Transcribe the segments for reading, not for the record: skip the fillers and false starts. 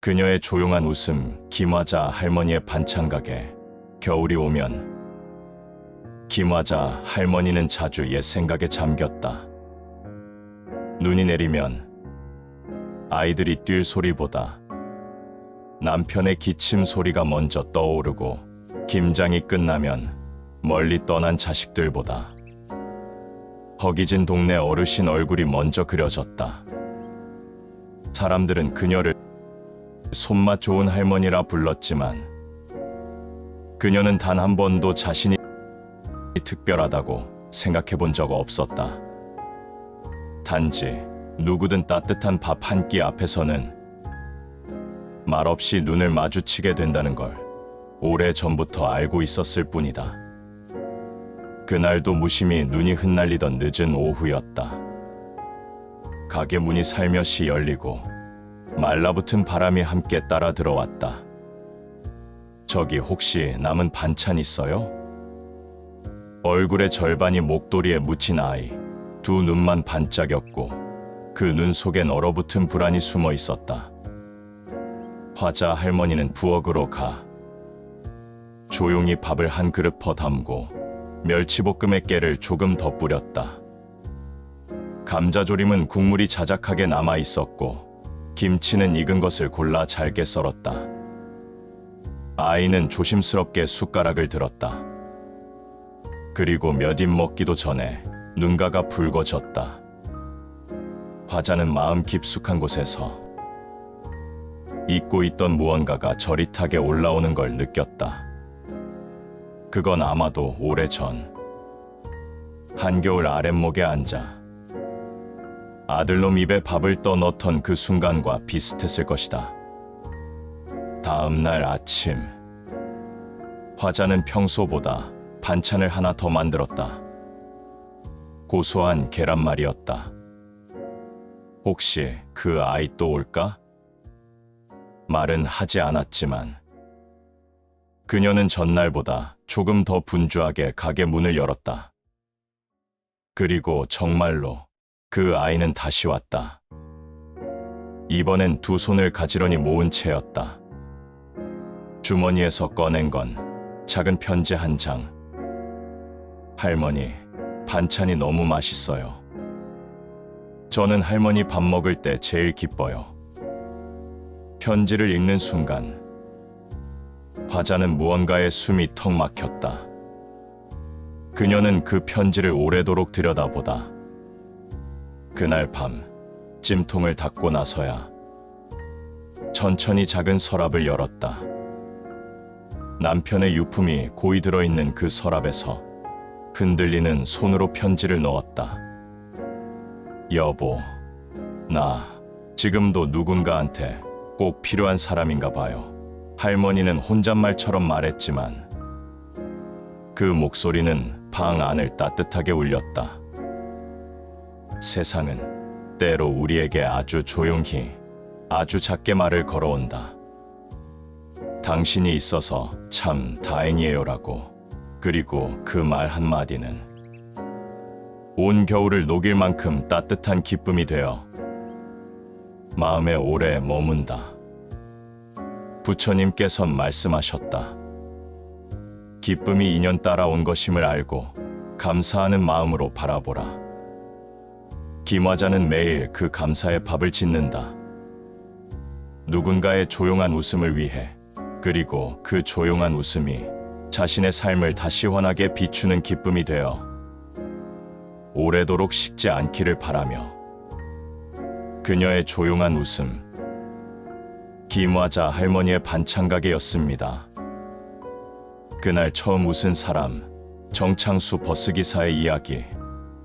그녀의 조용한 웃음, 김화자 할머니의 반찬 가게. 겨울이 오면 김화자 할머니는 자주 옛 생각에 잠겼다. 눈이 내리면 아이들이 뛸 소리보다 남편의 기침 소리가 먼저 떠오르고, 김장이 끝나면 멀리 떠난 자식들보다 허기진 동네 어르신 얼굴이 먼저 그려졌다. 사람들은 그녀를 손맛 좋은 할머니라 불렀지만 그녀는 단 한 번도 자신이 특별하다고 생각해 본 적 없었다. 단지 누구든 따뜻한 밥 한 끼 앞에서는 말없이 눈을 마주치게 된다는 걸 오래전부터 알고 있었을 뿐이다. 그날도 무심히 눈이 흩날리던 늦은 오후였다. 가게 문이 살며시 열리고 말라붙은 바람이 함께 따라 들어왔다. 저기 혹시 남은 반찬 있어요? 얼굴의 절반이 목도리에 묻힌 아이, 두 눈만 반짝였고 그 눈 속엔 얼어붙은 불안이 숨어 있었다. 화자 할머니는 부엌으로 가 조용히 밥을 한 그릇 퍼 담고 멸치볶음에 깨를 조금 더 뿌렸다. 감자조림은 국물이 자작하게 남아 있었고 김치는 익은 것을 골라 잘게 썰었다. 아이는 조심스럽게 숟가락을 들었다. 그리고 몇 입 먹기도 전에 눈가가 붉어졌다. 화자는 마음 깊숙한 곳에서 잊고 있던 무언가가 저릿하게 올라오는 걸 느꼈다. 그건 아마도 오래전 한겨울 아랫목에 앉아 아들놈 입에 밥을 떠넣던 그 순간과 비슷했을 것이다. 다음 날 아침, 화자는 평소보다 반찬을 하나 더 만들었다. 고소한 계란말이였다. 혹시 그 아이 또 올까? 말은 하지 않았지만 그녀는 전날보다 조금 더 분주하게 가게 문을 열었다. 그리고 정말로 그 아이는 다시 왔다. 이번엔 두 손을 가지런히 모은 채였다. 주머니에서 꺼낸 건 작은 편지 한 장. 할머니, 반찬이 너무 맛있어요. 저는 할머니 밥 먹을 때 제일 기뻐요. 편지를 읽는 순간 화자는 무언가에 숨이 턱 막혔다. 그녀는 그 편지를 오래도록 들여다보다 그날 밤 찜통을 닫고 나서야 천천히 작은 서랍을 열었다. 남편의 유품이 고이 들어있는 그 서랍에서 흔들리는 손으로 편지를 넣었다. 여보, 나 지금도 누군가한테 꼭 필요한 사람인가 봐요. 할머니는 혼잣말처럼 말했지만 그 목소리는 방 안을 따뜻하게 울렸다. 세상은 때로 우리에게 아주 조용히, 아주 작게 말을 걸어온다. 당신이 있어서 참 다행이에요라고. 그리고 그 말 한마디는 온 겨울을 녹일 만큼 따뜻한 기쁨이 되어 마음에 오래 머문다. 부처님께선 말씀하셨다. 기쁨이 인연 따라온 것임을 알고 감사하는 마음으로 바라보라. 김화자는 매일 그 감사의 밥을 짓는다. 누군가의 조용한 웃음을 위해, 그리고 그 조용한 웃음이 자신의 삶을 다시 환하게 비추는 기쁨이 되어 오래도록 식지 않기를 바라며. 그녀의 조용한 웃음, 김화자 할머니의 반찬 가게였습니다. 그날 처음 웃은 사람, 정창수 버스기사의 이야기.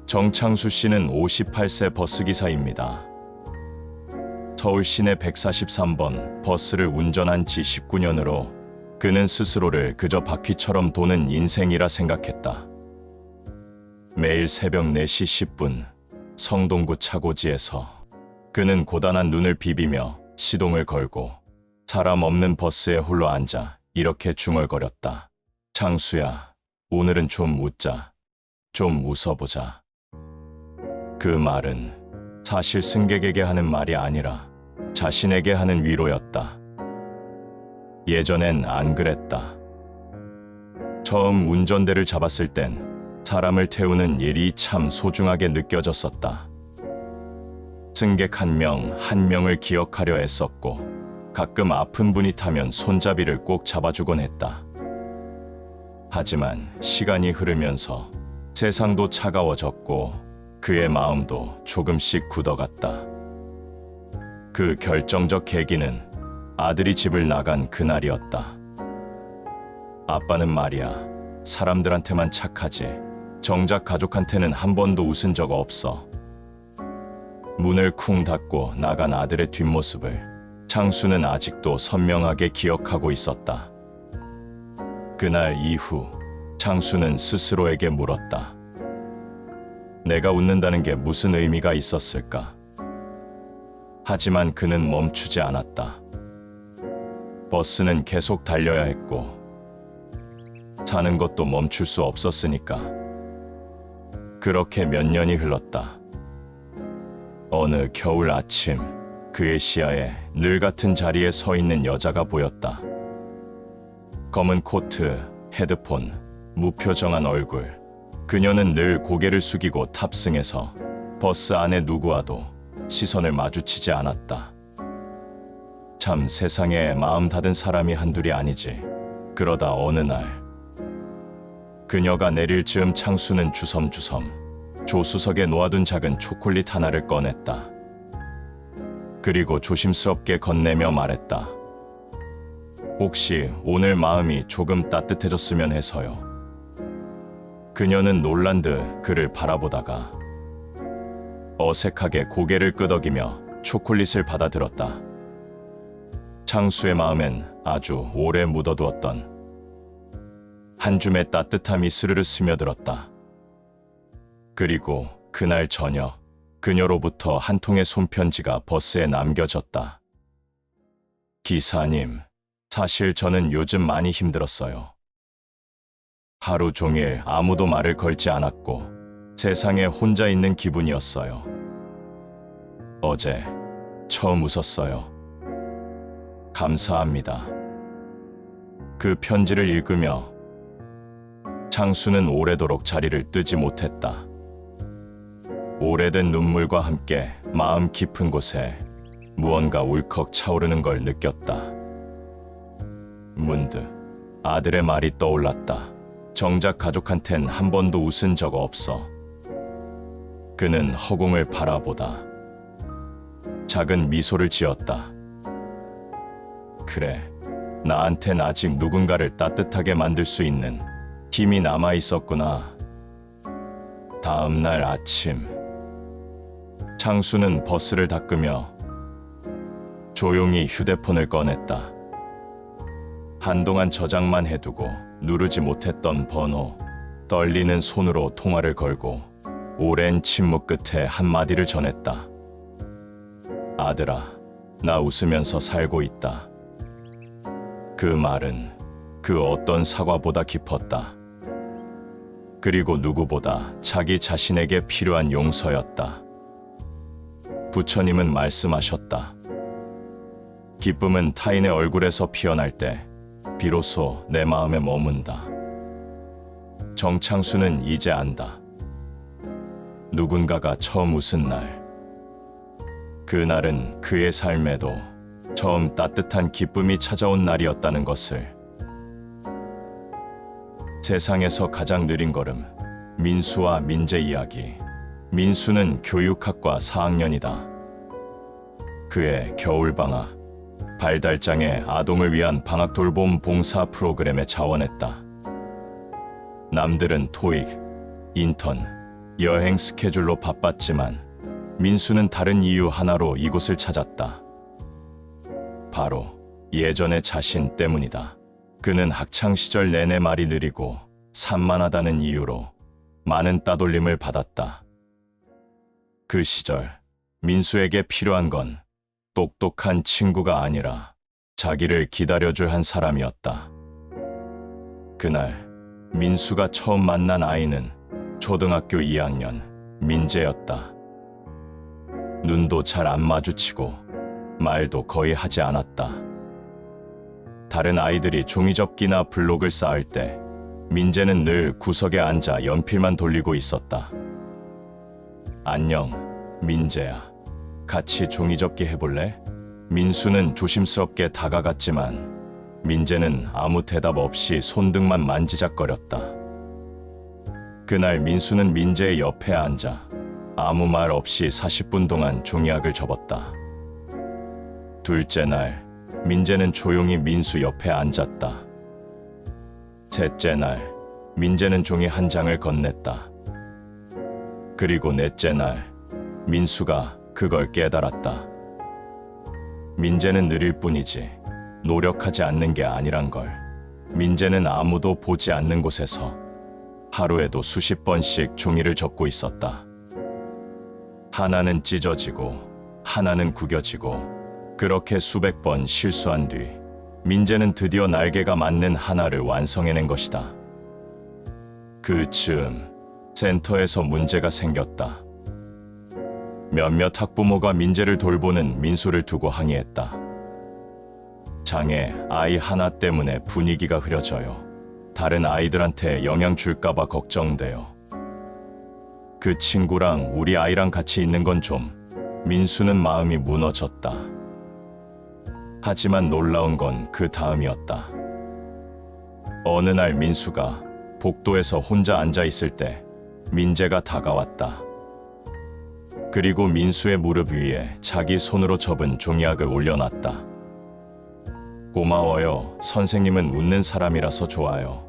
정창수 씨는 58세 버스기사입니다. 서울 시내 143번 버스를 운전한 지 19년으로 그는 스스로를 그저 바퀴처럼 도는 인생이라 생각했다. 매일 새벽 4시 10분 성동구 차고지에서 그는 고단한 눈을 비비며 시동을 걸고 사람 없는 버스에 홀로 앉아 이렇게 중얼거렸다. 창수야, 오늘은 좀 웃자. 좀 웃어보자. 그 말은 사실 승객에게 하는 말이 아니라 자신에게 하는 위로였다. 예전엔 안 그랬다. 처음 운전대를 잡았을 땐 사람을 태우는 일이 참 소중하게 느껴졌었다. 승객 한 명 한 명을 기억하려 애썼고 가끔 아픈 분이 타면 손잡이를 꼭 잡아주곤 했다. 하지만 시간이 흐르면서 세상도 차가워졌고 그의 마음도 조금씩 굳어갔다. 그 결정적 계기는 아들이 집을 나간 그날이었다. 아빠는 말이야, 사람들한테만 착하지 정작 가족한테는 한 번도 웃은 적 없어. 문을 쿵 닫고 나간 아들의 뒷모습을 창수는 아직도 선명하게 기억하고 있었다. 그날 이후 창수는 스스로에게 물었다. 내가 웃는다는 게 무슨 의미가 있었을까? 하지만 그는 멈추지 않았다. 버스는 계속 달려야 했고 사는 것도 멈출 수 없었으니까. 그렇게 몇 년이 흘렀다. 어느 겨울 아침 그의 시야에 늘 같은 자리에 서 있는 여자가 보였다. 검은 코트, 헤드폰, 무표정한 얼굴. 그녀는 늘 고개를 숙이고 탑승해서 버스 안에 누구와도 시선을 마주치지 않았다. 참 세상에 마음 닫은 사람이 한둘이 아니지. 그러다 어느 날 그녀가 내릴 즈음 창수는 주섬주섬 조수석에 놓아둔 작은 초콜릿 하나를 꺼냈다. 그리고 조심스럽게 건네며 말했다. 혹시 오늘 마음이 조금 따뜻해졌으면 해서요. 그녀는 놀란 듯 그를 바라보다가 어색하게 고개를 끄덕이며 초콜릿을 받아들었다. 창수의 마음엔 아주 오래 묻어두었던 한 줌의 따뜻함이 스르르 스며들었다. 그리고 그날 저녁 그녀로부터 한 통의 손편지가 버스에 남겨졌다. 기사님, 사실 저는 요즘 많이 힘들었어요. 하루 종일 아무도 말을 걸지 않았고 세상에 혼자 있는 기분이었어요. 어제 처음 웃었어요. 감사합니다. 그 편지를 읽으며 창수는 오래도록 자리를 뜨지 못했다. 오래된 눈물과 함께 마음 깊은 곳에 무언가 울컥 차오르는 걸 느꼈다. 문득 아들의 말이 떠올랐다. 정작 가족한텐 한 번도 웃은 적 없어. 그는 허공을 바라보다 작은 미소를 지었다. 그래, 나한텐 아직 누군가를 따뜻하게 만들 수 있는 힘이 남아 있었구나. 다음 날 아침 창수는 버스를 닦으며 조용히 휴대폰을 꺼냈다. 한동안 저장만 해두고 누르지 못했던 번호, 떨리는 손으로 통화를 걸고 오랜 침묵 끝에 한마디를 전했다. 아들아, 나 웃으면서 살고 있다. 그 말은 그 어떤 사과보다 깊었다. 그리고 누구보다 자기 자신에게 필요한 용서였다. 부처님은 말씀하셨다. 기쁨은 타인의 얼굴에서 피어날 때 비로소 내 마음에 머문다. 정창수는 이제 안다. 누군가가 처음 웃은 날, 그날은 그의 삶에도 처음 따뜻한 기쁨이 찾아온 날이었다는 것을. 세상에서 가장 느린 걸음, 민수와 민재 이야기. 민수는 교육학과 4학년이다. 그의 겨울방학, 발달장애 아동을 위한 방학 돌봄 봉사 프로그램에 자원했다. 남들은 토익, 인턴, 여행 스케줄로 바빴지만 민수는 다른 이유 하나로 이곳을 찾았다. 바로 예전의 자신 때문이다. 그는 학창시절 내내 말이 느리고 산만하다는 이유로 많은 따돌림을 받았다. 그 시절 민수에게 필요한 건 똑똑한 친구가 아니라 자기를 기다려줄 한 사람이었다. 그날 민수가 처음 만난 아이는 초등학교 2학년 민재였다. 눈도 잘 안 마주치고 말도 거의 하지 않았다. 다른 아이들이 종이접기나 블록을 쌓을 때 민재는 늘 구석에 앉아 연필만 돌리고 있었다. 안녕, 민재야. 같이 종이접기 해볼래? 민수는 조심스럽게 다가갔지만 민재는 아무 대답 없이 손등만 만지작거렸다. 그날 민수는 민재의 옆에 앉아 아무 말 없이 40분 동안 종이학을 접었다. 둘째 날, 민재는 조용히 민수 옆에 앉았다. 셋째 날, 민재는 종이 한 장을 건넸다. 그리고 넷째 날, 민수가 그걸 깨달았다. 민재는 느릴 뿐이지 노력하지 않는 게 아니란 걸. 민재는 아무도 보지 않는 곳에서 하루에도 수십 번씩 종이를 접고 있었다. 하나는 찢어지고 하나는 구겨지고 그렇게 수백 번 실수한 뒤 민재는 드디어 날개가 맞는 하나를 완성해낸 것이다. 그 즈음 센터에서 문제가 생겼다. 몇몇 학부모가 민재를 돌보는 민수를 두고 항의했다. 장애 아이 하나 때문에 분위기가 흐려져요. 다른 아이들한테 영향 줄까봐 걱정돼요. 그 친구랑 우리 아이랑 같이 있는 건 좀. 민수는 마음이 무너졌다. 하지만 놀라운 건 그 다음이었다. 어느 날 민수가 복도에서 혼자 앉아 있을 때 민재가 다가왔다. 그리고 민수의 무릎 위에 자기 손으로 접은 종이학을 올려놨다. 고마워요. 선생님은 웃는 사람이라서 좋아요.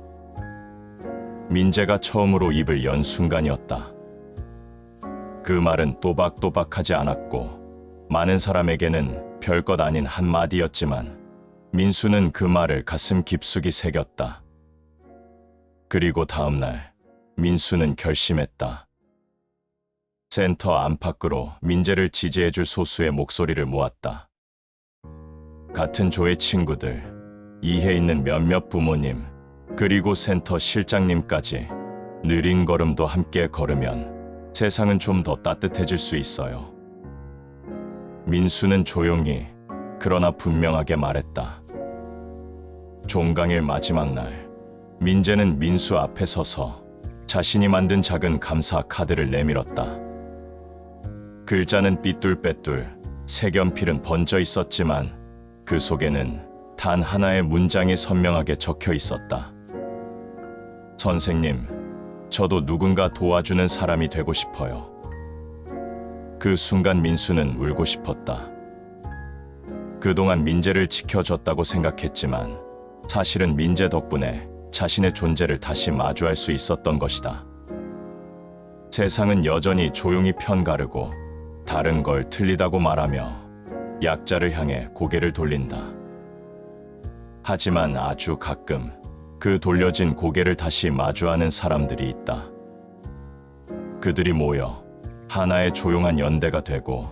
민재가 처음으로 입을 연 순간이었다. 그 말은 또박또박하지 않았고 많은 사람에게는 별것 아닌 한마디였지만 민수는 그 말을 가슴 깊숙이 새겼다. 그리고 다음 날 민수는 결심했다. 센터 안팎으로 민재를 지지해줄 소수의 목소리를 모았다. 같은 조의 친구들, 이해 있는 몇몇 부모님, 그리고 센터 실장님까지 느린 걸음도 함께 걸으면 세상은 좀 더 따뜻해질 수 있어요. 민수는 조용히 그러나 분명하게 말했다. 종강일 마지막 날, 민재는 민수 앞에 서서 자신이 만든 작은 감사 카드를 내밀었다. 글자는 삐뚤빼뚤, 색연필은 번져 있었지만 그 속에는 단 하나의 문장이 선명하게 적혀 있었다. 선생님, 저도 누군가 도와주는 사람이 되고 싶어요. 그 순간 민수는 울고 싶었다. 그동안 민재를 지켜줬다고 생각했지만 사실은 민재 덕분에 자신의 존재를 다시 마주할 수 있었던 것이다. 세상은 여전히 조용히 편가르고 다른 걸 틀리다고 말하며 약자를 향해 고개를 돌린다. 하지만 아주 가끔 그 돌려진 고개를 다시 마주하는 사람들이 있다. 그들이 모여 하나의 조용한 연대가 되고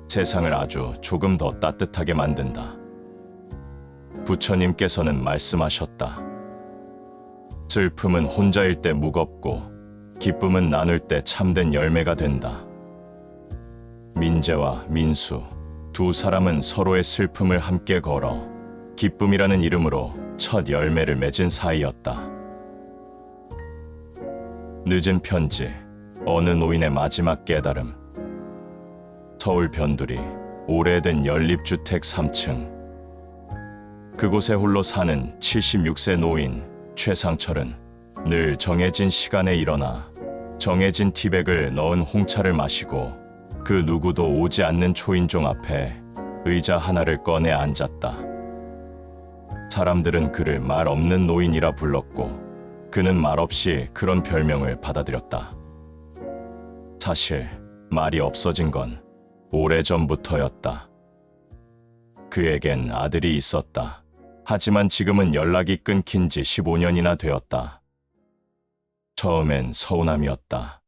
세상을 아주 조금 더 따뜻하게 만든다. 부처님께서는 말씀하셨다. 슬픔은 혼자일 때 무겁고 기쁨은 나눌 때 참된 열매가 된다. 민재와 민수 두 사람은 서로의 슬픔을 함께 걸어 기쁨이라는 이름으로 첫 열매를 맺은 사이였다. 늦은 편지, 어느 노인의 마지막 깨달음. 서울 변두리, 오래된 연립주택 3층. 그곳에 홀로 사는 76세 노인 최상철은 늘 정해진 시간에 일어나 정해진 티백을 넣은 홍차를 마시고 그 누구도 오지 않는 초인종 앞에 의자 하나를 꺼내 앉았다. 사람들은 그를 말 없는 노인이라 불렀고 그는 말없이 그런 별명을 받아들였다. 사실 말이 없어진 건 오래전부터였다. 그에겐 아들이 있었다. 하지만 지금은 연락이 끊긴 지 15년이나 되었다. 처음엔 서운함이었다.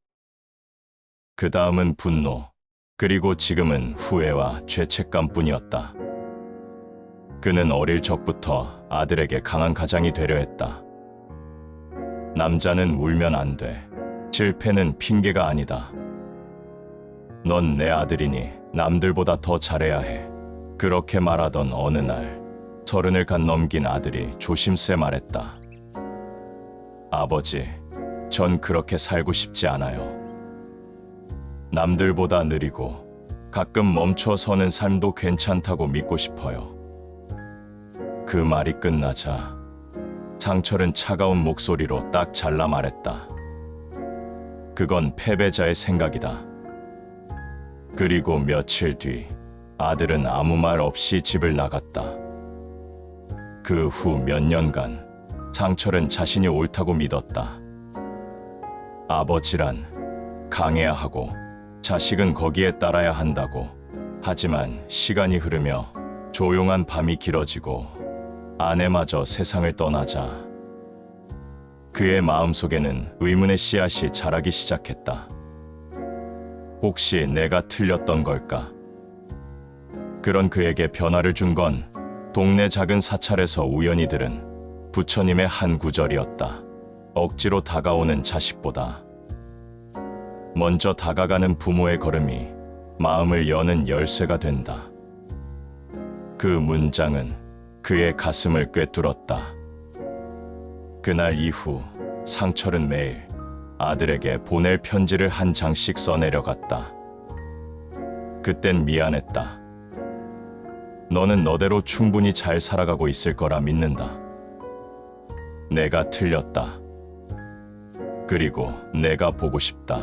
그 다음은 분노, 그리고 지금은 후회와 죄책감뿐이었다. 그는 어릴 적부터 아들에게 강한 가장이 되려 했다. 남자는 울면 안 돼. 실패는 핑계가 아니다. 넌 내 아들이니 남들보다 더 잘해야 해. 그렇게 말하던 어느 날 30을 갓 넘긴 아들이 조심스레 말했다. 아버지, 전 그렇게 살고 싶지 않아요. 남들보다 느리고 가끔 멈춰 서는 삶도 괜찮다고 믿고 싶어요. 그 말이 끝나자 상철은 차가운 목소리로 딱 잘라 말했다. 그건 패배자의 생각이다. 그리고 며칠 뒤 아들은 아무 말 없이 집을 나갔다. 그 후 몇 년간 상철은 자신이 옳다고 믿었다. 아버지란 강해야 하고 자식은 거기에 따라야 한다고. 하지만 시간이 흐르며 조용한 밤이 길어지고 아내마저 세상을 떠나자 그의 마음속에는 의문의 씨앗이 자라기 시작했다. 혹시 내가 틀렸던 걸까? 그런 그에게 변화를 준 건 동네 작은 사찰에서 우연히 들은 부처님의 한 구절이었다. 억지로 다가오는 자식보다 먼저 다가가는 부모의 걸음이 마음을 여는 열쇠가 된다. 그 문장은 그의 가슴을 꿰뚫었다. 그날 이후 상철은 매일 아들에게 보낼 편지를 한 장씩 써내려갔다. 그땐 미안했다. 너는 너대로 충분히 잘 살아가고 있을 거라 믿는다. 내가 틀렸다. 그리고 내가 보고 싶다.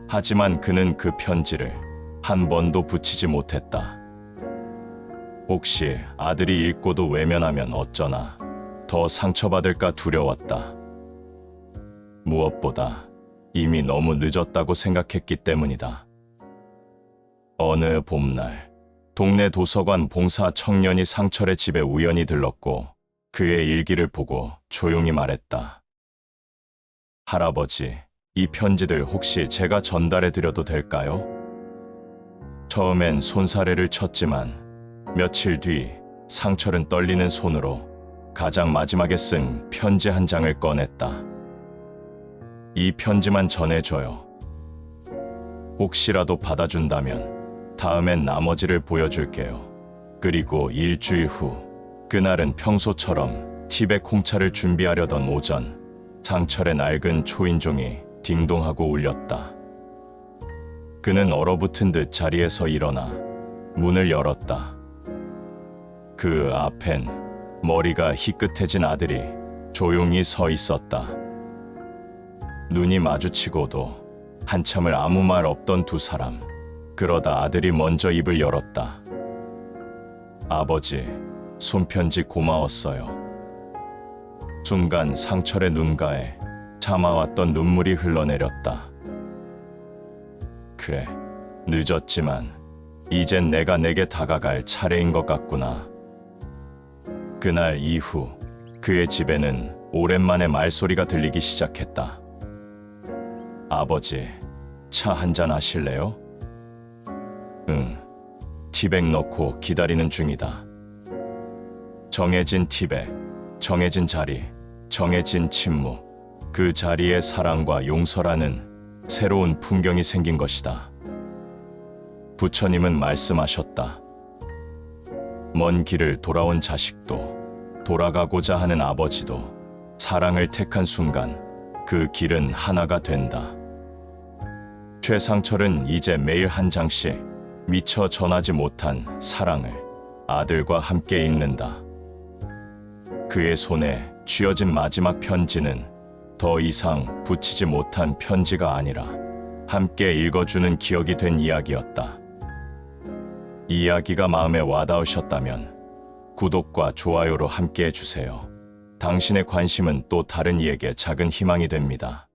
하지만 그는 그 편지를 한 번도 붙이지 못했다. 혹시 아들이 읽고도 외면하면 어쩌나 더 상처받을까 두려웠다. 무엇보다 이미 너무 늦었다고 생각했기 때문이다. 어느 봄날 동네 도서관 봉사 청년이 상철의 집에 우연히 들렀고 그의 일기를 보고 조용히 말했다. 할아버지, 이 편지들 혹시 제가 전달해 드려도 될까요? 처음엔 손사래를 쳤지만 며칠 뒤 상철은 떨리는 손으로 가장 마지막에 쓴 편지 한 장을 꺼냈다. 이 편지만 전해줘요. 혹시라도 받아준다면 다음엔 나머지를 보여줄게요. 그리고 일주일 후 그날은 평소처럼 티백 홍차를 준비하려던 오전 상철의 낡은 초인종이 딩동하고 울렸다. 그는 얼어붙은 듯 자리에서 일어나 문을 열었다. 그 앞엔 머리가 희끗해진 아들이 조용히 서 있었다. 눈이 마주치고도 한참을 아무 말 없던 두 사람. 그러다 아들이 먼저 입을 열었다. 아버지, 손편지 고마웠어요. 순간 상철의 눈가에 참아왔던 눈물이 흘러내렸다. 그래, 늦었지만 이젠 내가 내게 다가갈 차례인 것 같구나. 그날 이후 그의 집에는 오랜만에 말소리가 들리기 시작했다. 아버지, 차 한잔 하실래요? 응, 티백 넣고 기다리는 중이다. 정해진 티백, 정해진 자리, 정해진 침묵. 그 자리에 사랑과 용서라는 새로운 풍경이 생긴 것이다. 부처님은 말씀하셨다. 먼 길을 돌아온 자식도, 돌아가고자 하는 아버지도 사랑을 택한 순간 그 길은 하나가 된다. 최상철은 이제 매일 한 장씩 미처 전하지 못한 사랑을 아들과 함께 읽는다. 그의 손에 쥐어진 마지막 편지는 더 이상 붙이지 못한 편지가 아니라 함께 읽어주는 기억이 된 이야기였다. 이 이야기가 마음에 와닿으셨다면 구독과 좋아요로 함께 해주세요. 당신의 관심은 또 다른 이에게 작은 희망이 됩니다.